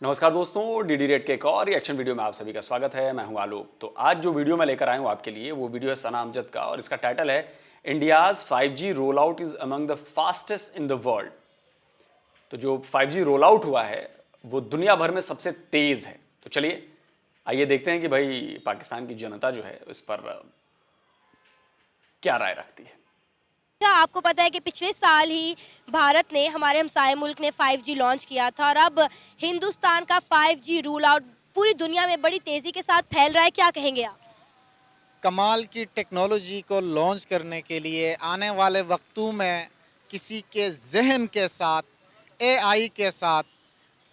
नमस्कार दोस्तों, DD rate के एक और रिएक्शन वीडियो में आप सभी का स्वागत है। मैं हूं आलोक। तो आज जो वीडियो मैं लेकर आया हूं आपके लिए वो वीडियो है सना अमजद का और इसका टाइटल है India's 5G roll out is among the fastest in the world. तो जो 5G रोल आउट हुआ है वो दुनिया भर में सबसे तेज है। तो चलिए आइए देखते हैं कि भाई पाकिस्तान की जनता जो है इस पर क्या राय रखती है। क्या आपको पता है कि पिछले साल ही भारत ने, हमारे हमसाये मुल्क ने 5G लॉन्च किया था और अब हिंदुस्तान का 5G रूल आउट पूरी दुनिया में बड़ी तेज़ी के साथ फैल रहा है। क्या कहेंगे आप? कमाल की टेक्नोलॉजी को लॉन्च करने के लिए आने वाले वक्तों में किसी के जहन के साथ एआई के साथ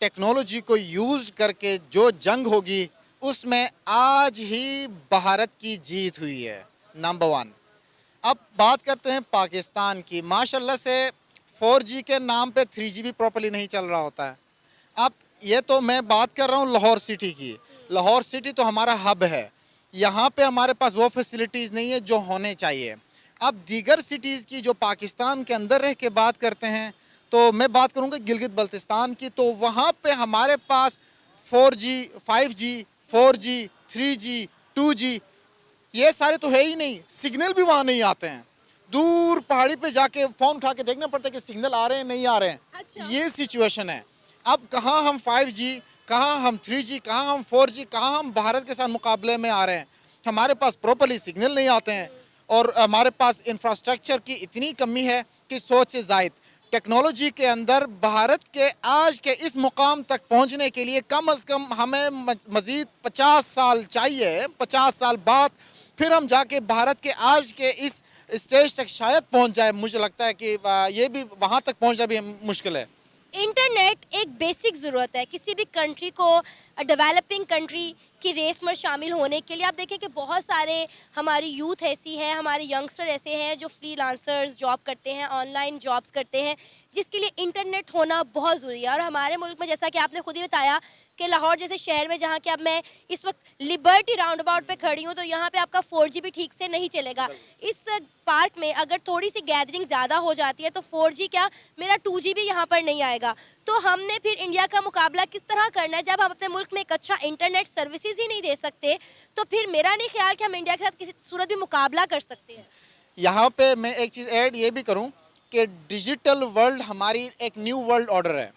टेक्नोलॉजी को यूज़ करके जो जंग होगी उसमें आज ही भारत की जीत हुई है। Number one. अब बात करते हैं पाकिस्तान की। माशाल्लाह से 4G के नाम पे 3G भी प्रॉपर्ली नहीं चल रहा होता है। अब ये तो मैं बात कर रहा हूँ लाहौर सिटी की। लाहौर सिटी तो हमारा हब है, यहाँ पे हमारे पास वो फैसिलिटीज़ नहीं है जो होने चाहिए। अब दीगर सिटीज़ की जो पाकिस्तान के अंदर रह के बात करते हैं, तो मैं बात करूँगा गिलगित बल्तिस्तान की। तो वहाँ पे हमारे पास 4G, 5G, 4G, 3G, 2G ये सारे तो है ही नहीं। सिग्नल भी वहाँ नहीं आते हैं। दूर पहाड़ी पे जाके फ़ोन उठा के देखना पड़ता है कि सिग्नल आ रहे हैं नहीं आ रहे हैं। अच्छा। ये सिचुएशन है। अब कहाँ हम 5G, कहाँ हम 3G, कहाँ हम 4G, कहाँ हम भारत के साथ मुकाबले में आ रहे हैं। हमारे पास प्रॉपर्ली सिग्नल नहीं आते हैं और हमारे पास इंफ्रास्ट्रक्चर की इतनी कमी है कि सोच से ज़ायद। टेक्नोलॉजी के अंदर भारत के आज के इस मुकाम तक पहुंचने के लिए कम से कम हमें मज़ीद 50 साल चाहिए। 50 साल बाद फिर हम जाके भारत के आज के इस स्टेज तक शायद पहुंच जाए। मुझे लगता है कि ये भी वहाँ तक पहुंचना भी मुश्किल है। इंटरनेट एक बेसिक ज़रूरत है किसी भी कंट्री को डेवलपिंग कंट्री की रेस में शामिल होने के लिए। आप देखें कि बहुत सारे हमारी यूथ ऐसी है, हमारे यंगस्टर ऐसे हैं जो फ्रीलांसर्स जॉब करते हैं, ऑनलाइन जॉब्स करते हैं, जिसके लिए इंटरनेट होना बहुत ज़रूरी है। और हमारे मुल्क में जैसा कि आपने खुद ही बताया कि लाहौर जैसे शहर में, जहाँ कि अब मैं इस वक्त लिबर्टी राउंड अबाउट पे खड़ी हूँ, तो यहाँ पे आपका 4G भी ठीक से नहीं चलेगा। इस पार्क में अगर थोड़ी सी गैदरिंग ज़्यादा हो जाती है तो 4G क्या, मेरा 2G भी यहाँ पर नहीं आएगा। तो हमने फिर इंडिया का मुकाबला किस तरह करना है जब हम अपने मुल्क में एक अच्छा इंटरनेट सर्विसेज ही नहीं दे सकते? तो फिर मेरा नहीं ख्याल कि हम इंडिया के साथ किसी सूरत भी मुकाबला कर सकते हैं। यहाँ पे मैं एक चीज़ ऐड ये भी करूँ कि डिजिटल वर्ल्ड हमारी एक न्यू वर्ल्ड ऑर्डर है।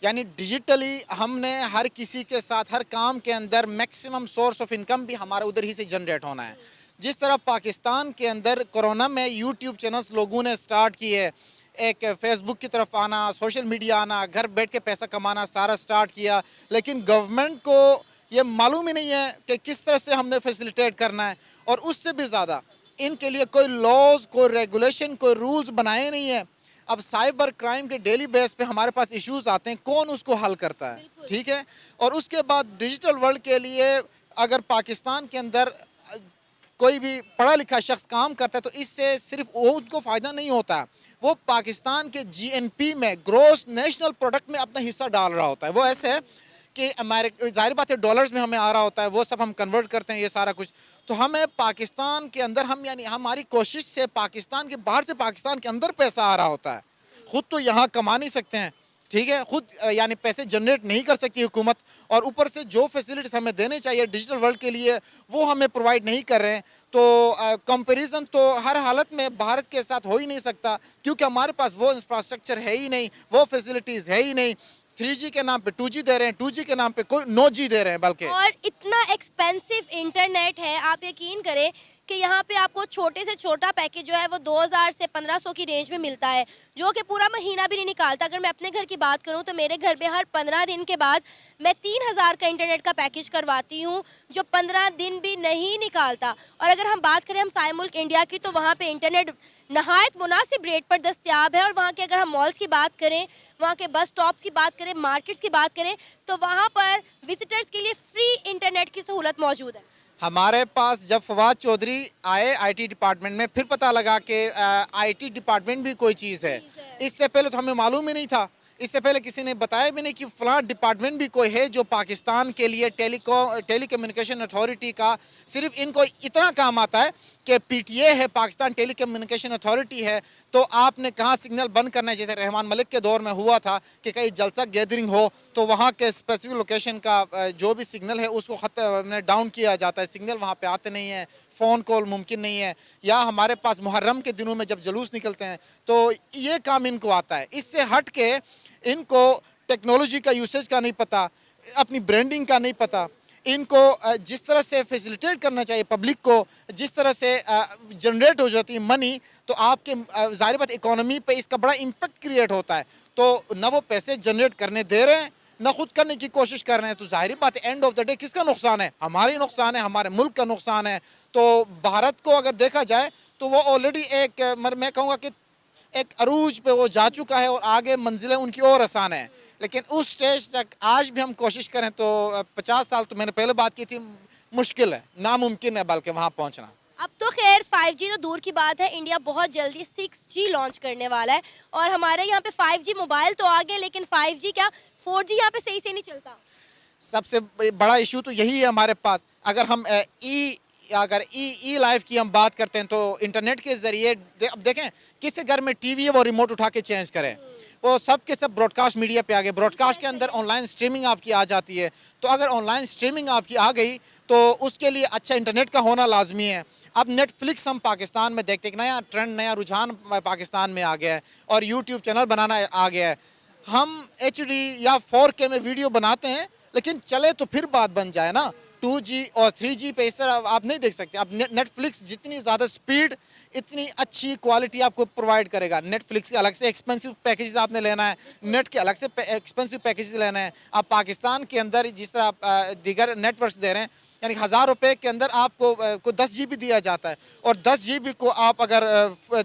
यानी डिजिटली हमने हर किसी के साथ हर काम के अंदर मैक्सिमम सोर्स ऑफ इनकम भी हमारा उधर ही से जनरेट होना है। जिस तरह पाकिस्तान के अंदर कोरोना में यूट्यूब चैनल्स लोगों ने स्टार्ट किए, एक फेसबुक की तरफ आना, सोशल मीडिया आना, घर बैठ के पैसा कमाना सारा स्टार्ट किया, लेकिन गवर्नमेंट को ये मालूम ही नहीं है कि किस तरह से हमने फैसिलिटेट करना है। और उससे भी ज़्यादा इनके लिए कोई लॉज, कोई रेगुलेशन, कोई रूल्स बनाए नहीं है। अब साइबर क्राइम के डेली बेस पे हमारे पास इश्यूज आते हैं, कौन उसको हल करता है? ठीक है। और उसके बाद डिजिटल वर्ल्ड के लिए अगर पाकिस्तान के अंदर कोई भी पढ़ा लिखा शख्स काम करता है तो इससे सिर्फ वो उनको फ़ायदा नहीं होता, वो पाकिस्तान के जीएनपी में, ग्रोस नेशनल प्रोडक्ट में अपना हिस्सा डाल रहा होता है। वो ऐसे है कि हमारे, जाहिर बात है, डॉलर्स में हमें आ रहा होता है, वो सब हम कन्वर्ट करते हैं, ये सारा कुछ। तो हमें पाकिस्तान के अंदर, हम यानी हमारी कोशिश से पाकिस्तान के बाहर से पाकिस्तान के अंदर पैसा आ रहा होता है। ख़ुद तो यहाँ कमा नहीं सकते हैं, ठीक है, खुद यानी पैसे जनरेट नहीं कर सकती हुकूमत, और ऊपर से जो फैसिलिटीज हमें देने चाहिए डिजिटल वर्ल्ड के लिए वो हमें प्रोवाइड नहीं कर रहे हैं। तो कंपैरिजन तो हर हालत में भारत के साथ हो ही नहीं सकता, क्योंकि हमारे पास वो इंफ्रास्ट्रक्चर है ही नहीं, वो फैसिलिटीज़ है ही नहीं। 3G के नाम पे 2G दे रहे हैं, 2G के नाम पे कोई 9G दे रहे हैं बल्कि। और इतना एक्सपेंसिव इंटरनेट है, आप यकीन करें कि यहाँ पे आपको छोटे से छोटा पैकेज जो है वो 2000 से 1500 की रेंज में मिलता है, जो कि पूरा महीना भी नहीं निकालता। अगर मैं अपने घर की बात करूँ तो मेरे घर में हर 15 दिन के बाद मैं 3000 का इंटरनेट का पैकेज करवाती हूँ, जो 15 दिन भी नहीं निकालता। और अगर हम बात करें हमसाये मुल्क इंडिया की, तो वहाँ पे इंटरनेट नहायत मुनासिब रेट पर दस्तियाब है। और वहाँ के, अगर हम मॉल्स की बात करें, वहाँ के बस स्टॉप्स की बात करें, मार्केट्स की बात करें, तो वहाँ पर विजिटर्स के लिए फ्री इंटरनेट की सहूलत मौजूद है। हमारे पास जब फवाद चौधरी आए आईटी डिपार्टमेंट में, फिर पता लगा कि आईटी डिपार्टमेंट भी कोई चीज़ है। इससे पहले तो हमें मालूम ही नहीं था। इससे पहले किसी ने बताया भी नहीं कि फलां डिपार्टमेंट भी कोई है जो पाकिस्तान के लिए टेलीकम्युनिकेशन अथॉरिटी का सिर्फ इनको इतना काम आता है कि पीटीए है, पाकिस्तान टेली कम्युनिकेशन अथॉरिटी है, तो आपने कहाँ सिग्नल बंद करना है। जैसे रहमान मलिक के दौर में हुआ था कि कहीं जलसा गैदरिंग हो तो वहाँ के स्पेसिफिक लोकेशन का जो भी सिग्नल है उसको डाउन किया जाता है, सिग्नल वहाँ पे आते नहीं हैं, फ़ोन कॉल मुमकिन नहीं है। या हमारे पास मुहर्रम के दिनों में जब जुलूस निकलते हैं तो ये काम इनको आता है। इससे हट के इनको टेक्नोलॉजी का यूसेज का नहीं पता, अपनी ब्रांडिंग का नहीं पता। इनको जिस तरह से फैसिलिटेट करना चाहिए पब्लिक को, जिस तरह से जनरेट हो जाती है मनी, तो आपके ज़ाहिर बात इकोनॉमी पे इसका बड़ा इम्पेक्ट क्रिएट होता है। तो ना वो पैसे जनरेट करने दे रहे हैं, ना खुद करने की कोशिश कर रहे हैं। तो ज़ाहिर बात है एंड ऑफ द डे किसका नुकसान है? हमारी नुकसान है, हमारे मुल्क का नुकसान है। तो भारत को अगर देखा जाए तो वो ऑलरेडी एक मैं कहूँगा कि एक अरूज पे वो जा चुका है और आगे मंजिलें उनकी और आसान है। लेकिन उस स्टेज तक आज भी हम कोशिश करें तो 50 साल, तो मैंने पहले बात की थी, मुश्किल है, नामुमकिन है बल्कि वहाँ पहुँचना। अब तो खैर 5G तो दूर की बात है, इंडिया बहुत जल्दी 6G लॉन्च करने वाला है और हमारे यहाँ पे 5G मोबाइल तो आ गए, लेकिन 5G क्या 4G यहाँ पे सही से नहीं चलता। सबसे बड़ा इशू तो यही है हमारे पास। अगर हम ई लाइफ की हम बात करते हैं तो इंटरनेट के ज़रिए अब देखें किसी घर में टीवी है वो रिमोट उठा के चेंज करें, वो सब के सब ब्रॉडकास्ट मीडिया पे आ गए। ब्रॉडकास्ट के अंदर ऑनलाइन स्ट्रीमिंग आपकी आ जाती है। तो अगर ऑनलाइन स्ट्रीमिंग आपकी आ गई तो उसके लिए अच्छा इंटरनेट का होना लाजमी है। अब नेटफ्लिक्स हम पाकिस्तान में देखते एक नया ट्रेंड, नया रुझान पाकिस्तान में आ गया है और यूट्यूब चैनल बनाना आ गया है। हम HD या 4K में वीडियो बनाते हैं, लेकिन चले तो फिर बात बन जाए ना। 2G और 3G पे इस तरह आप नहीं देख सकते। अब नेटफ्लिक्स जितनी ज़्यादा स्पीड, इतनी अच्छी क्वालिटी आपको प्रोवाइड करेगा। नेटफ्लिक्स के अलग से एक्सपेंसिव पैकेजेस आपने लेना है, नेट के अलग से एक्सपेंसिव पैकेजेस लेना है। आप पाकिस्तान के अंदर जिस तरह आप दीगर नेटवर्क्स दे रहे हैं, यानी 1000 रुपये के अंदर आपको को 10 GB दिया जाता है। और 10 GB को आप अगर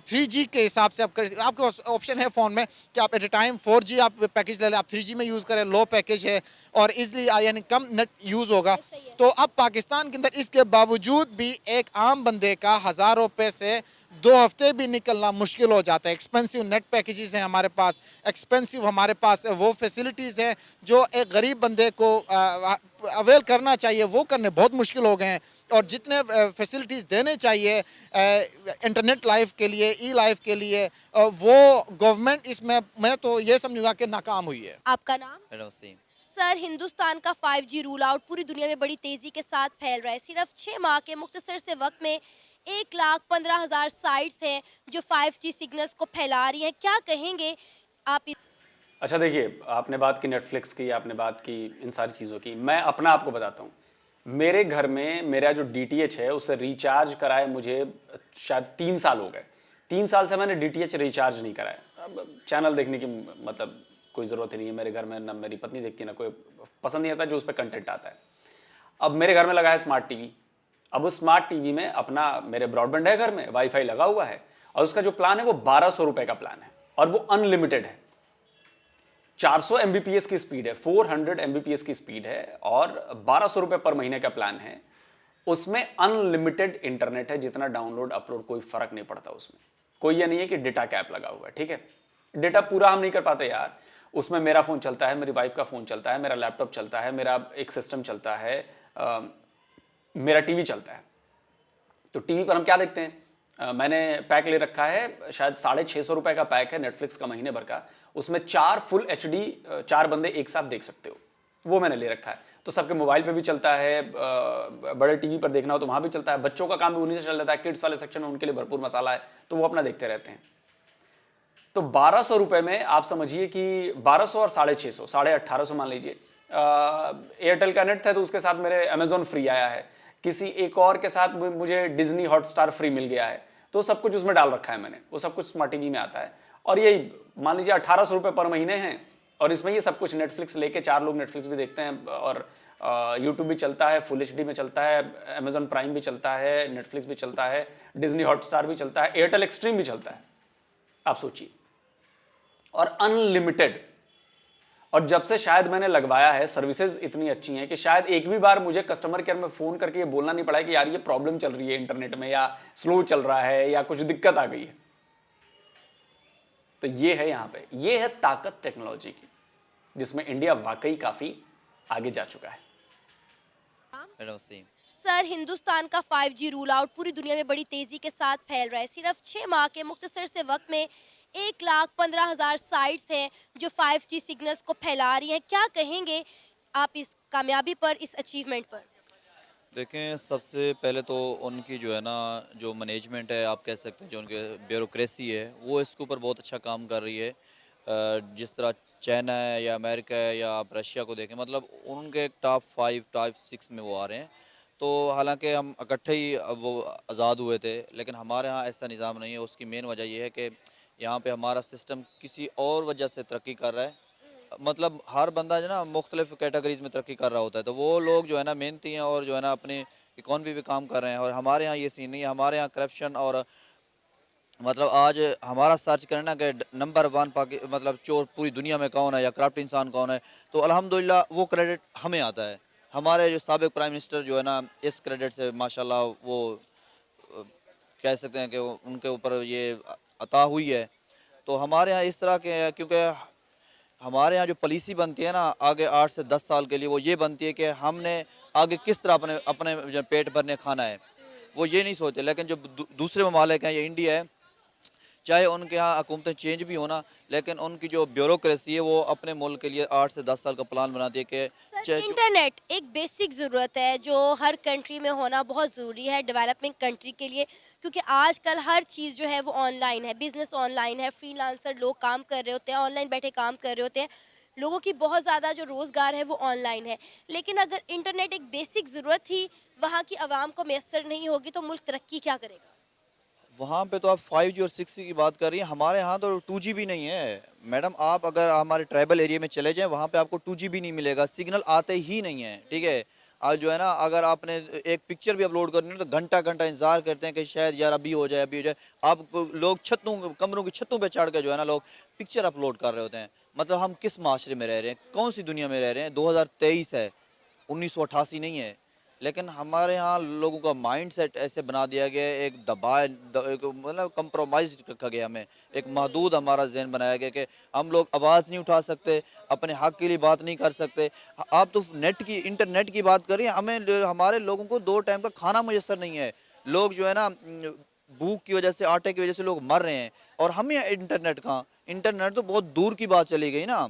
3G के हिसाब से आपके पास ऑप्शन है फ़ोन में कि आप एट ए टाइम 4G आप पैकेज ले लें, आप 3G में यूज़ करें, लो पैकेज है और ईज़िली यानी कम नेट यूज़ होगा। तो अब पाकिस्तान के अंदर इसके बावजूद भी एक आम बंदे का 1000 रुपये से 2 हफ्ते भी निकलना मुश्किल हो जाता है। एक्सपेंसिव नेट पैकेजेस हैं हमारे पास, एक्सपेंसिव हमारे पास वो फैसिलिटीज़ हैं जो एक गरीब बंदे को अवेल करना चाहिए, वो करने बहुत मुश्किल हो गए हैं। और जितने फैसिलिटीज़ देने चाहिए इंटरनेट लाइफ के लिए, ई लाइफ के लिए, वो गवर्नमेंट इसमें मैं तो ये समझूंगा कि नाकाम हुई है। आपका नाम? पड़ोसी। सर, हिंदुस्तान का 5G रूल आउट पूरी दुनिया में बड़ी तेजी के साथ फैल रहा है। सिर्फ 6 माह के मुख्तसर से वक्त में 1,15,000 साइट्स हैं जो 5G सिग्नल्स को फैला रही हैं। क्या कहेंगे आप? अच्छा देखिए, आपने बात की नेटफ्लिक्स की, आपने बात की इन सारी चीज़ों की। मैं अपना आपको बताता हूँ, मेरे घर में मेरा जो DTH है उसे रिचार्ज कराए मुझे शायद 3 साल हो गए। 3 साल से मैंने DTH रिचार्ज नहीं कराया। अब चैनल देखने की मतलब कोई ज़रूरत ही नहीं है मेरे घर में, ना मेरी पत्नी देखती है, ना कोई पसंद नहीं आता जो उस पर कंटेंट आता है। अब मेरे घर में लगा है स्मार्ट टीवी। अब उस स्मार्ट टीवी में अपना मेरे ब्रॉडबैंड है, घर में वाईफाई लगा हुआ है और उसका जो प्लान है वो 1200 रुपये का प्लान है और वो अनलिमिटेड है। 400 MBPS की स्पीड है, 400 MBPS की स्पीड है और 1200 रुपये पर महीने का प्लान है। उसमें अनलिमिटेड इंटरनेट है, जितना डाउनलोड अपलोड कोई फर्क नहीं पड़ता उसमें। कोई ये नहीं है कि डेटा कैप लगा हुआ है, ठीक है। डेटा पूरा हम नहीं कर पाते यार। उसमें मेरा फ़ोन चलता है, मेरी वाइफ का फ़ोन चलता है, मेरा लैपटॉप चलता है, मेरा एक सिस्टम चलता है, मेरा टीवी चलता है। तो टीवी पर हम क्या देखते हैं? मैंने पैक ले रखा है, शायद 650 रुपये का पैक है नेटफ्लिक्स का महीने भर का। उसमें 4 फुल HD 4 बंदे एक साथ देख सकते हो, वो मैंने ले रखा है। तो सबके मोबाइल पे भी चलता है, बड़े टीवी पर देखना हो तो वहाँ भी चलता है। बच्चों का काम भी उन्हीं से चल जाता है, किड्स वाले सेक्शन में उनके लिए भरपूर मसाला है, तो वो अपना देखते रहते हैं। तो 1200 रुपये में आप समझिए कि 1200 और 650, 1850 मान लीजिए। एयरटेल का नेट था तो उसके साथ मेरे अमेजोन फ्री आया है, किसी एक और के साथ मुझे डिज्नी हॉटस्टार फ्री मिल गया है, तो सब कुछ उसमें डाल रखा है मैंने। वो सब कुछ स्मार्ट टीवी में आता है और यही मान लीजिए 1800 रुपये पर महीने हैं और इसमें ये सब कुछ नेटफ्लिक्स लेके 4 लोग नेटफ्लिक्स भी देखते हैं और यूट्यूब भी चलता है, फुल HD में चलता है, अमेजोन प्राइम भी चलता है, नेटफ्लिक्स भी चलता है, डिज्नी हॉटस्टार भी चलता है, एयरटेल एक्सट्रीम भी चलता है। आप सोचिए, और अनलिमिटेड। और जब से शायद मैंने लगवाया है, सर्विसेज इतनी अच्छी हैं कि शायद एक भी बार मुझे कस्टमर केयर में फ़ोन करके ये बोलना नहीं पड़ा है कि यार ये प्रॉब्लम चल रही है इंटरनेट में, या स्लो चल रहा है, या कुछ दिक्कत आ गई है। तो ये है यहाँ पे, ये है ताकत टेक्नोलॉजी की, जिसमें इंडिया वाकई काफ़ी आगे जा चुका है। पड़ोसी। सर, हिंदुस्तान का 5G रूल आउट पूरी दुनिया में बड़ी तेज़ी के साथ फैल रहा है। सिर्फ 6 माह के मुख्तसर से वक्त में 1,15,000 साइट्स हैं जो 5G सिग्नल्स को फैला रही हैं। क्या कहेंगे आप इस कामयाबी पर, इस अचीवमेंट पर? देखें, सबसे पहले तो उनकी जो है ना, जो मैनेजमेंट है, आप कह सकते हैं जो उनके ब्यूरोक्रेसी है, वो इसके ऊपर बहुत अच्छा काम कर रही है। जिस तरह चाइना है या अमेरिका है या आप रशिया को देखें, मतलब उनके टॉप 5 टॉप 6 में वो आ रहे हैं। तो हालांकि हम इकट्ठे ही वो आज़ाद हुए थे, लेकिन हमारे यहाँ ऐसा निज़ाम नहीं है। उसकी मेन वजह ये है कि यहाँ पे हमारा सिस्टम किसी और वजह से तरक्की कर रहा है। मतलब हर बंदा जो ना मुख्तलिफ कैटेगरीज में तरक्की कर रहा होता है, तो वो लोग जो है ना मेहनती हैं और जो है ना अपनी इकॉनमी पे काम कर रहे हैं। और हमारे यहाँ ये सीन नहीं है। हमारे यहाँ करप्शन और मतलब आज हमारा सर्च करें ना कि नंबर 1 मतलब चोर पूरी दुनिया में कौन है या करप्ट इंसान कौन है, तो अल्हम्दुलिल्लाह वो क्रेडिट हमें आता है। हमारे जो साबिक प्राइम मिनिस्टर जो है ना, इस क्रेडिट से माशाल्लाह वो कह सकते हैं कि उनके ऊपर ये अता हुई है। तो हमारे यहाँ इस तरह के हैं, क्योंकि हमारे यहाँ जो पॉलिसी बनती है ना आगे 8 से 10 साल के लिए, वो ये बनती है कि हमने आगे किस तरह अपने अपने जो पेट भरने खाना है, वो ये नहीं सोचते। लेकिन जो दूसरे ममालिक हैं, ये इंडिया है, चाहे उनके यहाँ हुकूमतें चेंज भी होना, लेकिन उनकी जो ब्यूरोक्रेसी है वो अपने मुल्क के लिए 8 से 10 साल का प्लान बनाती है कि सर, इंटरनेट एक बेसिक ज़रूरत है जो हर कंट्री में होना बहुत ज़रूरी है डेवलपिंग कंट्री के लिए, क्योंकि आजकल हर चीज़ जो है वो ऑनलाइन है, बिजनेस ऑनलाइन है, फ्रीलांसर लोग काम कर रहे होते हैं, ऑनलाइन बैठे काम कर रहे होते हैं, लोगों की बहुत ज़्यादा जो रोज़गार है वो ऑनलाइन है। लेकिन अगर इंटरनेट एक बेसिक ज़रूरत ही वहाँ की आवाम को मैसर नहीं होगी तो मुल्क तरक्की क्या करेगा? वहाँ पे तो आप 5G और 6G की बात कर रही हैं, हमारे यहाँ तो 2G भी नहीं है मैडम। आप अगर हमारे ट्राइबल एरिया में चले जाएं, वहाँ पे आपको 2G भी नहीं मिलेगा, सिग्नल आते ही नहीं है। ठीक है, आज जो है ना, अगर आपने एक पिक्चर भी अपलोड करनी है तो घंटा घंटा इंतजार करते हैं कि शायद यार अभी हो जाए, अभी हो जाए। आप लोग कमरों की छतों पे चढ़ के जो है ना लोग पिक्चर अपलोड कर रहे होते हैं। मतलब हम किस माशरे में रह रहे हैं, कौन सी दुनिया में रह रहे हैं? 2023 है, 1988 नहीं है। लेकिन हमारे यहाँ लोगों का माइंड सेट ऐसे बना दिया गया है, एक मतलब कंप्रोमाइज़ रखा गया हमें, एक महदूद हमारा जहन बनाया गया कि हम लोग आवाज़ नहीं उठा सकते, अपने हक़ के लिए बात नहीं कर सकते। आप तो इंटरनेट की बात करिए, हमारे लोगों को 2 टाइम का खाना मुयस्सर नहीं है। लोग जो है ना भूख की वजह से, आटे की वजह से लोग मर रहे हैं, और हमें इंटरनेट कहाँ? इंटरनेट तो बहुत दूर की बात चली गई ना।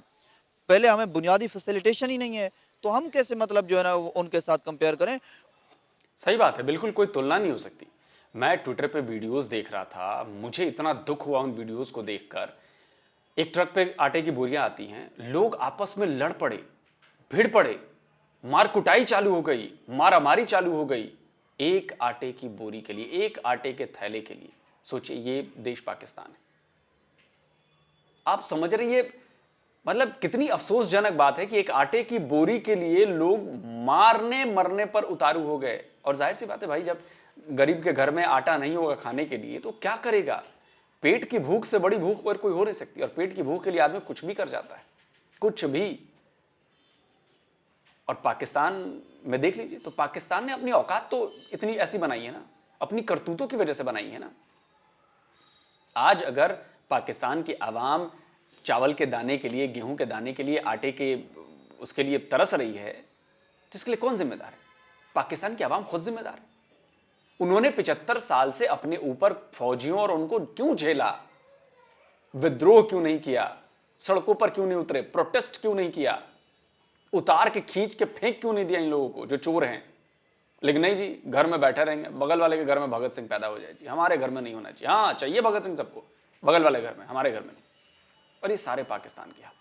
पहले हमें बुनियादी फैसिलिटेशन ही नहीं है, तो हम कैसे मतलब जो है ना उनके साथ कंपेयर करें? सही बात है, बिल्कुल कोई तुलना नहीं हो सकती। मैं ट्विटर पे वीडियोस देख रहा था, मुझे इतना दुख हुआ उन वीडियोस को देखकर। एक ट्रक पे आटे की बोरियां आती हैं, लोग आपस में लड़ पड़े, भिड़ पड़े, मार कुटाई चालू हो गई, मारामारी चालू हो गई, एक आटे की बोरी के लिए, एक आटे के थैले के लिए। सोचिए, ये देश पाकिस्तान है। आप समझ रहे हैं ये मतलब कितनी अफसोसजनक बात है कि एक आटे की बोरी के लिए लोग मारने मरने पर उतारू हो गए। और जाहिर सी बात है भाई, जब गरीब के घर में आटा नहीं होगा खाने के लिए तो क्या करेगा? पेट की भूख से बड़ी भूख और कोई हो नहीं सकती, और पेट की भूख के लिए आदमी कुछ भी कर जाता है, कुछ भी। और पाकिस्तान में देख लीजिए, तो पाकिस्तान ने अपनी औकात तो इतनी ऐसी बनाई है ना, अपनी करतूतों की वजह से बनाई है ना। आज अगर पाकिस्तान की आवाम चावल के दाने के लिए, गेहूं के दाने के लिए, आटे के उसके लिए तरस रही है, तो इसके लिए कौन जिम्मेदार है? पाकिस्तान की आवाम खुद जिम्मेदार है। उन्होंने 75 साल से अपने ऊपर फौजियों और उनको क्यों झेला? विद्रोह क्यों नहीं किया? सड़कों पर क्यों नहीं उतरे? प्रोटेस्ट क्यों नहीं किया? उतार के खींच के फेंक क्यों नहीं दिया इन लोगों को जो चोर हैं? लेकिन नहीं जी, घर में बैठे रहेंगे, बगल वाले के घर में भगत सिंह पैदा हो जाए जी, हमारे घर में नहीं होना चाहिए। हाँ, चाहिए भगत सिंह सबको, बगल वाले घर में, हमारे घर में नहीं। और ये सारे पाकिस्तान की हालत।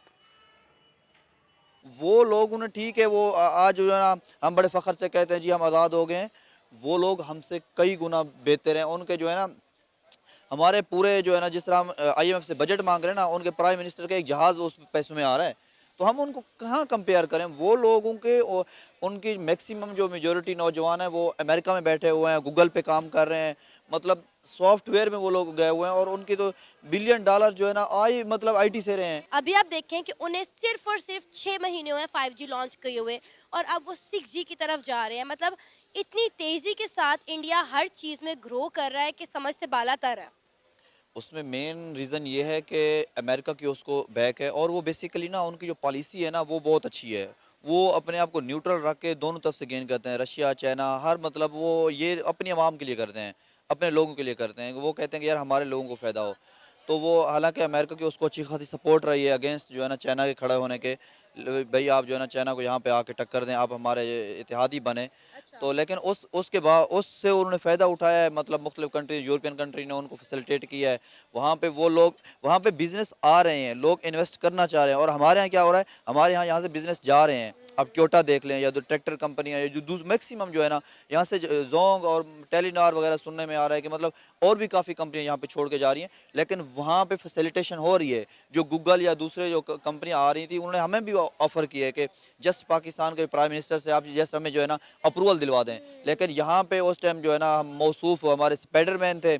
वो लोग उन्हें ठीक है, वो आज जो है ना हम बड़े फ़ख्र से कहते हैं जी हम आज़ाद हो गए हैं। वो लोग हमसे कई गुना बेहतर हैं। उनके जो है ना, हमारे पूरे जो है ना, जिस तरह हम IMF से बजट मांग रहे हैं ना, उनके प्राइम मिनिस्टर का एक जहाज़ उस पैसों में आ रहा है। तो हम उनको कहाँ कंपेयर करें? वो लोगों के उनकी मैक्सिमम जो मेजॉरिटी नौजवान है वो अमेरिका में बैठे हुए हैं, गूगल पे काम कर रहे हैं, मतलब सॉफ्टवेयर में वो लोग गए हुए हैं, और उनकी तो $बिलियन जो है ना मतलब IT से रहे हैं। अभी आप देखें कि उन्हें सिर्फ और सिर्फ 6 महीने हुए 5G लॉन्च किए हुए, और अब वो 6G की तरफ जा रहे हैं। मतलब इतनी तेज़ी के साथ इंडिया हर चीज़ में ग्रो कर रहा है कि समझ से बाला तर है। उसमें मेन रीज़न ये है कि अमेरिका की उसको बैक है, और वो बेसिकली ना उनकी जो पॉलिसी है ना वो बहुत अच्छी है। वो अपने आप को न्यूट्रल रख के दोनों तरफ से गेन करते हैं। रशिया, चाइना, हर मतलब वो ये अपनी आवाम के लिए करते हैं, अपने लोगों के लिए करते हैं। वो कहते हैं कि यार हमारे लोगों को फ़ायदा हो। तो वो हालांकि अमेरिका की उसको अच्छी खासी सपोर्ट रही है अगेंस्ट जो है ना चाइना के खड़े होने के, भाई आप जो है ना चाइना को यहाँ पे आके टक्कर दें, आप हमारे इत्तेहादी बने। तो लेकिन उसके बाद उससे उन्होंने फ़ायदा उठाया है, मतलब मुख्तलिफ कंट्रीज, यूरोपियन कंट्री ने उनको फैसिलिटेट किया है। वहाँ पे वो लोग, वहाँ पे बिजनेस आ रहे हैं, लोग इन्वेस्ट करना चाह रहे हैं। और हमारे यहाँ क्या हो रहा है, हमारे यहाँ से बिजनेस जा रहे हैं। अब क्योटा देख लें, या जो ट्रैक्टर कंपनियाँ, या जो मैक्सिमम जो है ना यहाँ से जोंग और टेलीनार वगैरह सुनने में आ रहा है कि मतलब और भी काफ़ी कंपनियाँ यहाँ पे छोड़ के जा रही हैं। लेकिन वहाँ पे फैसिलिटेशन हो रही है। जो गूगल या दूसरे जो कंपनियाँ आ रही थी, उन्होंने हमें भी ऑफर किया है कि जस्ट पाकिस्तान के प्राइम मिनिस्टर से आप जस्ट हमें जो है ना अप्रूवल दिलवा दें। लेकिन यहाँ पे उस टाइम जो है ना हम मौसूफ हमारे स्पाइडरमैन थे,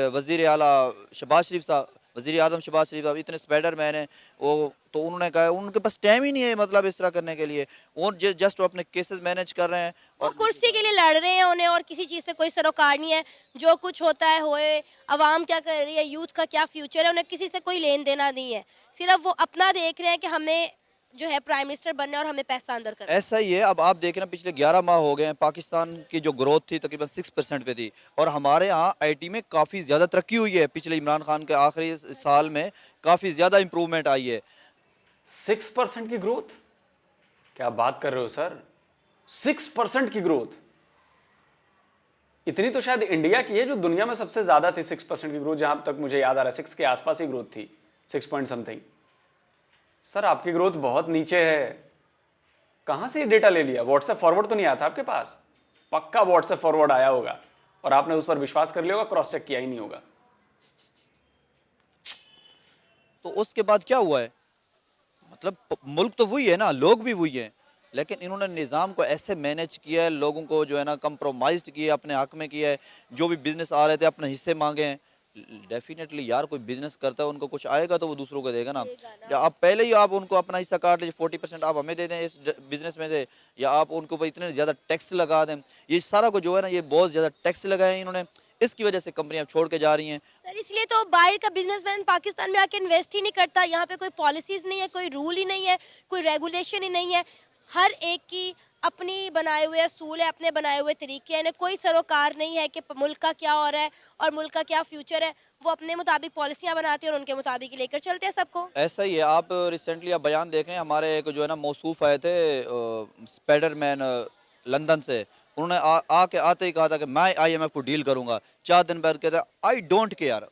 वज़ीर आला शहबाज शरीफ साहब, वज़ीर आज़म शहबाज शरीफ साहब इतने स्पाइडरमैन हैं वो। तो उन्होंने कहा उनके पास टाइम ही नहीं है मतलब इस तरह करने के लिए। वो जस्ट अपने केसेस मैनेज कर रहे हैं वो और कुर्सी के लिए लड़ रहे हैं, उन्हें और किसी चीज़ से कोई सरोकार नहीं है। जो कुछ होता है होए, अवाम क्या कर रही है, यूथ का क्या फ्यूचर है, उन्हें किसी से कोई लेन देना नहीं है। सिर्फ वो अपना देख रहे हैं कि हमें जो है प्राइम मिनिस्टर बनना है और हमें पैसा अंदर करना है। ऐसा ही है। अब आप देख रहे हैं पिछले 11 माह हो गए हैं, पाकिस्तान की जो ग्रोथ थी तकरीबन 6% पे थी, और हमारे यहाँ आईटी में काफ़ी ज़्यादा तरक्की हुई है। पिछले इमरान खान के आखिरी साल में काफ़ी ज़्यादा इम्प्रूवमेंट आई है। 6% की ग्रोथ? क्या बात कर रहे हो सर, 6% की ग्रोथ? इतनी तो शायद इंडिया की है, जो दुनिया में सबसे ज्यादा थी 6% की ग्रोथ, जहां तक मुझे याद आ रहा है 6 के आसपास ही ग्रोथ थी, 6 पॉइंट समथिंग। सर आपकी ग्रोथ बहुत नीचे है। कहां से ये डेटा ले लिया? व्हाट्सएप फॉरवर्ड तो नहीं आया था आपके पास? पक्का व्हाट्सएप फॉरवर्ड आया होगा और आपने उस पर विश्वास कर लिया होगा, क्रॉस चेक किया ही नहीं होगा। तो उसके बाद क्या हुआ है, मतलब मुल्क तो वही है ना, लोग भी वही हैं, लेकिन इन्होंने निज़ाम को ऐसे मैनेज किया है, लोगों को जो है ना कंप्रोमाइज़ किया, अपने हक में किया है। जो भी बिजनेस आ रहे थे अपने हिस्से मांगे हैं। डेफिनेटली यार कोई बिजनेस करता है, उनको कुछ आएगा तो वो दूसरों को देगा ना। या आप पहले ही आप उनको अपना हिस्सा काट लीजिए, 40% आप हमें दे दें इस बिजनेस में से, या आप उनको ऊपर इतने ज़्यादा टैक्स लगा दें। ये सारा को जो है ना, ये बहुत ज़्यादा टैक्स लगाए हैं इन्होंने, इसकी वजह से कंपनियां छोड़ के जा रही हैं। सर इसलिए तो बाहर का बिजनेसमैन पाकिस्तान में आके इन्वेस्ट ही नहीं करता। यहाँ पे कोई पॉलिसीज नहीं है, कोई रूल ही नहीं है, कोई रेगुलेशन ही नहीं है। हर एक की अपनी बनाए हुए असूल है, अपने बनाए हुए तरीके हैं। इन्हें कोई सरोकार नहीं है कि मुल्क का क्या हो रहा है और मुल्क का क्या फ्यूचर है। वो अपने मुताबिक पॉलिसियाँ बनाते हैं और उनके मुताबिक लेकर चलते हैं सबको। ऐसा ही है। आप रिसेंटली आप बयान देख रहे हैं, हमारे एक जो है ना मौसूफ आए थे स्पाइडरमैन लंदन से। उन्होंने आके आते ही कहा था कि मैं IMF को डील करूंगा। 4 दिन बाद कहता आई डोंट केयर।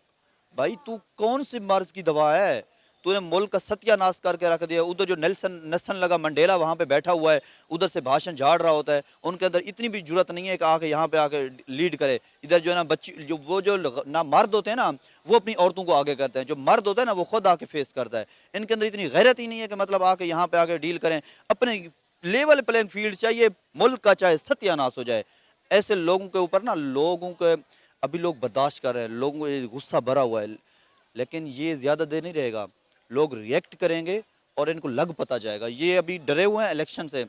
भाई तू कौन सी मर्ज की दवा है, तूने मुल्क का सत्यानाश करके रख दिया। उधर जो नेल्सन लगा मंडेला वहाँ पे बैठा हुआ है, उधर से भाषण झाड़ रहा होता है। उनके अंदर इतनी भी जरूरत नहीं है कि आके यहाँ पे आके लीड करे। इधर जो है ना बच्ची जो वो जो ना मर्द होते हैं ना, वो अपनी औरतों को आगे करते हैं। जो मर्द होता है ना, वो खुद आके फेस करता है। इनके अंदर इतनी गैरत ही नहीं है कि मतलब आके यहाँ पे आके डील करें। अपने लेवल प्लेइंग फील्ड चाहिए, मुल्क का चाहे सत्यानाश हो जाए। ऐसे लोगों के ऊपर ना, लोगों के अभी लोग बर्दाश्त कर रहे हैं, लोगों को गुस्सा भरा हुआ है, लेकिन ये ज़्यादा देर नहीं रहेगा। लोग रिएक्ट करेंगे और इनको लग पता जाएगा। ये अभी डरे हुए हैं इलेक्शन से।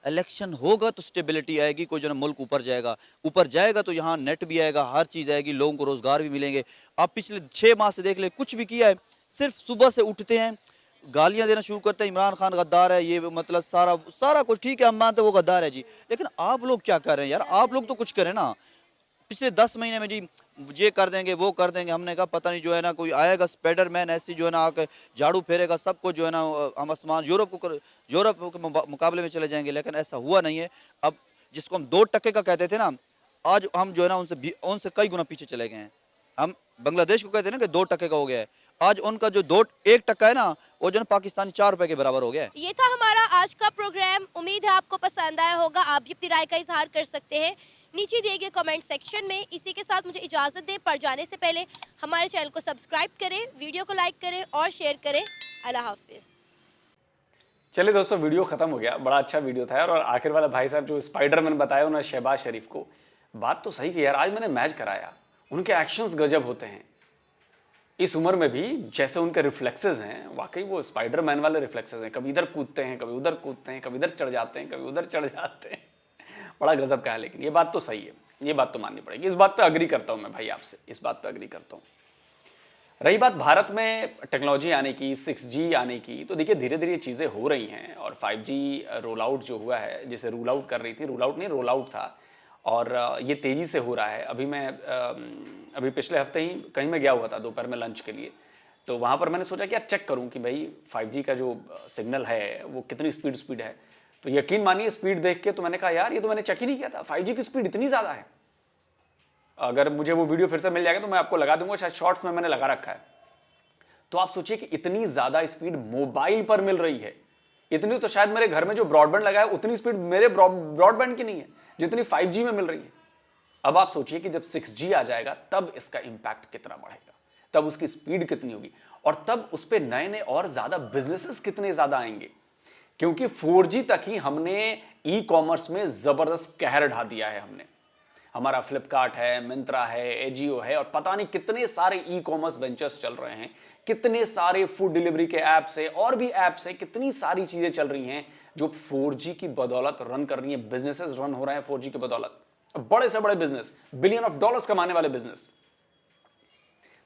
इलेक्शन होगा तो स्टेबिलिटी आएगी, कोई जो ना मुल्क ऊपर जाएगा। ऊपर जाएगा तो यहाँ नेट भी आएगा, हर चीज़ आएगी, लोगों को रोज़गार भी मिलेंगे। आप पिछले 6 माह से देख ले, कुछ भी किया है, सिर्फ सुबह से उठते हैं, गालियां देना शुरू करते हैं, इमरान खान गद्दार है, ये मतलब सारा कुछ ठीक है, हम मानते हैं वो गद्दार है जी। लेकिन आप लोग क्या कर रहे हैं यार? आप लोग तो कुछ करें ना। पिछले 10 महीने में जी ये कर देंगे, वो कर देंगे। हमने कहा पता नहीं जो है ना कोई आएगा स्पाइडरमैन ऐसी जो है ना आकर झाड़ू फेरेगा, सबको जो है ना हम आसमान यूरोप के मुकाबले में चले जाएंगे। लेकिन ऐसा हुआ नहीं है। अब जिसको हम 2% का कहते थे ना, आज हम जो है ना उनसे कई गुना पीछे चले गए हैं। हम बांग्लादेश को कहते हैं ना कि 2% का हो गया है, आज उनका जो 1% है ना, वो जो है पाकिस्तानी 4 रुपए के बराबर हो गया है। ये था हमारा आज का प्रोग्राम। उम्मीद है आपको पसंद आया होगा। आप भी अपनी राय का इजहार कर सकते हैं नीचे दिए गए कमेंट सेक्शन में। इसी के साथ मुझे इजाज़त दें, पर जाने से पहले हमारे चैनल को सब्सक्राइब करें, वीडियो को लाइक करें और शेयर करें। अल्लाह हाफिज़। चलिए दोस्तों, वीडियो खत्म हो गया। बड़ा अच्छा वीडियो था यार। और आखिर वाला भाई साहब जो स्पाइडरमैन बताया उन्होंने शहबाज शरीफ को, बात तो सही की यार। आज मैंने मैच कराया, उनके एक्शंस गजब होते हैं। इस उम्र में भी जैसे उनके रिफ्लेक्सेस हैं, वाकई वो स्पाइडरमैन वाले रिफ्लेक्सेस हैं। कभी इधर कूदते हैं, कभी उधर कूदते हैं, कभी इधर चढ़ जाते हैं, कभी उधर चढ़ जाते हैं। बड़ा गजब का है। लेकिन ये बात तो सही है, ये बात तो माननी पड़ेगी। इस बात पे अग्री करता हूं मैं भाई आपसे, इस बात पे अग्री करता हूं। रही बात भारत में टेक्नोलॉजी आने की, 6G आने की, तो देखिए धीरे धीरे चीज़ें हो रही हैं और 5G रोल आउट जो हुआ है, जिसे रूल आउट कर रही थी, रूल आउट नहीं रोल आउट था, और ये तेज़ी से हो रहा है। अभी पिछले हफ्ते ही कहीं मैं गया हुआ था दोपहर में लंच के लिए, तो वहाँ पर मैंने सोचा कि यार चेक करूँ कि भाई 5G का जो सिग्नल है वो कितनी स्पीड है। तो यकीन मानिए स्पीड देख के तो मैंने कहा यार ये तो मैंने चेक ही नहीं किया था, 5G की स्पीड इतनी ज़्यादा है। अगर मुझे वो वीडियो फिर से मिल जाएगा तो मैं आपको लगा दूंगा, शायद शॉर्ट्स में मैंने लगा रखा है। तो आप सोचिए कि इतनी ज़्यादा स्पीड मोबाइल पर मिल रही है, इतनी तो शायद मेरे घर में जो ब्रॉडबैंड लगा है उतनी स्पीड मेरे ब्रॉडबैंड की नहीं है जितनी 5G में मिल रही है। अब आप सोचिए कि जब 6G आ जाएगा तब इसका इंपैक्ट कितना बढ़ेगा, तब उसकी स्पीड कितनी होगी, और तब उस पर नए नए और ज़्यादा बिजनेसेस कितने ज़्यादा आएंगे। क्योंकि 4G तक ही हमने ई कॉमर्स में ज़बरदस्त कहर ढा दिया है। हमारा फ्लिपकार्ट है, मिंत्रा है, एजियो है, और पता नहीं कितने सारे ई कॉमर्स वेंचर्स चल रहे हैं, कितने सारे फूड डिलीवरी के ऐप्स है और भी ऐप्स है, कितनी सारी चीजें चल रही हैं जो 4G की बदौलत रन कर रही हैं। बिजनेसेस रन हो रहे हैं 4G की बदौलत, बड़े से बड़े बिजनेस, बिलियन ऑफ डॉलर्स कमाने वाले बिजनेस।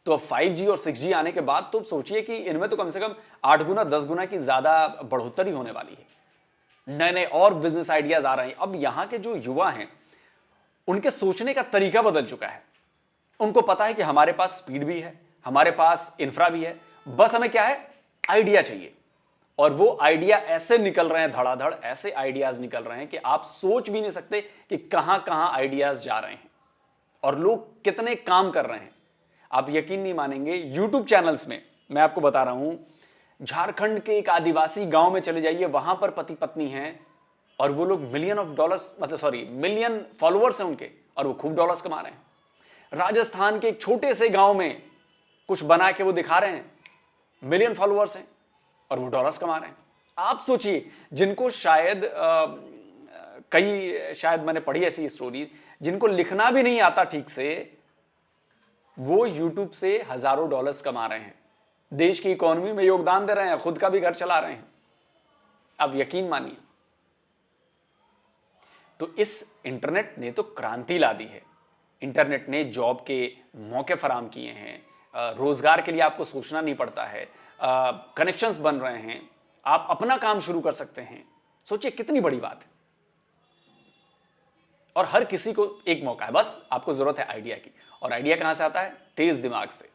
तो अब 5G और 6G आने के बाद तो सोचिए कि इनमें तो कम से कम 8 गुना 10 गुना की ज्यादा बढ़ोतरी होने वाली है। नए नए और बिजनेस आइडियाज आ रहे हैं। अब यहां के जो युवा हैं उनके सोचने का तरीका बदल चुका है। उनको पता है कि हमारे पास स्पीड भी है, हमारे पास इंफ्रा भी है, बस हमें क्या है, आइडिया चाहिए। और वो आइडिया ऐसे निकल रहे हैं धड़ाधड़, ऐसे आइडियाज निकल रहे हैं कि आप सोच भी नहीं सकते कि कहां कहां आइडियाज जा रहे हैं और लोग कितने काम कर रहे हैं। आप यकीन नहीं मानेंगे, यूट्यूब चैनल्स में मैं आपको बता रहा हूं, झारखंड के एक आदिवासी गांव में चले जाइए, वहां पर पति पत्नी हैं और वो लोग मिलियन फॉलोअर्स हैं उनके, और वो खूब डॉलर्स कमा रहे हैं। राजस्थान के एक छोटे से गांव में कुछ बना के वो दिखा रहे हैं, मिलियन फॉलोअर्स हैं और वो डॉलर्स कमा रहे हैं। आप सोचिए, जिनको शायद शायद मैंने पढ़ी ऐसी स्टोरी, जिनको लिखना भी नहीं आता ठीक से, वो यूट्यूब से हजारों डॉलर्स कमा रहे हैं, देश की इकोनॉमी में योगदान दे रहे हैं, खुद का भी घर चला रहे हैं। अब यकीन मानिए, तो इस इंटरनेट ने तो क्रांति ला दी है। इंटरनेट ने जॉब के मौके फराहम किए हैं, रोजगार के लिए आपको सोचना नहीं पड़ता है, कनेक्शंस बन रहे हैं, आप अपना काम शुरू कर सकते हैं। सोचिए कितनी बड़ी बात है। और हर किसी को एक मौका है, बस आपको जरूरत है आइडिया की। और आइडिया कहां से आता है? तेज दिमाग से।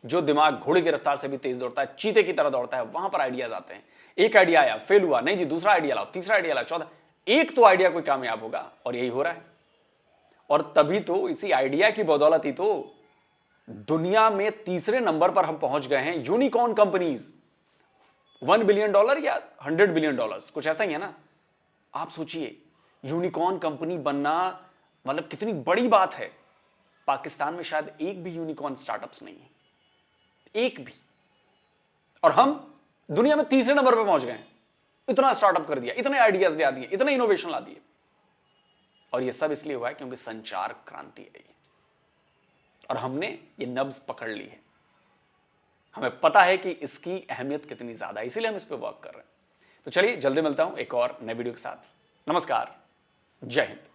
जो दिमाग घोड़े की रफ्तार से भी तेज दौड़ता है, चीते की तरह दौड़ता है, वहां पर आइडियाज आते हैं। एक आइडिया आया, फेल हुआ, नहीं जी दूसरा आइडिया लाओ, तीसरा आइडिया लाओ, चौथा, एक तो आइडिया कोई कामयाब होगा, और यही हो रहा है। और तभी तो इसी आइडिया की बदौलत ही तो दुनिया में तीसरे नंबर पर हम पहुंच गए हैं। यूनिकॉर्न कंपनीज, $1 बिलियन या $100 बिलियन, कुछ ऐसा ही है ना। आप सोचिए, यूनिकॉर्न कंपनी बनना मतलब कितनी बड़ी बात है। पाकिस्तान में शायद एक भी यूनिकॉर्न स्टार्टअप्स नहीं है, एक भी, और हम दुनिया में तीसरे नंबर पर पहुंच गए हैं। इतना स्टार्टअप कर दिया, इतने आइडियाज ला दिए, इतने इनोवेशन ला दिए। और ये सब इसलिए हुआ है क्योंकि संचार क्रांति आई और हमने ये नब्ज पकड़ ली है। हमें पता है कि इसकी अहमियत कितनी ज्यादा है, इसीलिए हम इस पर वर्क कर रहे हैं। तो चलिए जल्दी मिलता हूं एक और नए वीडियो के साथ। नमस्कार, जय हिंद।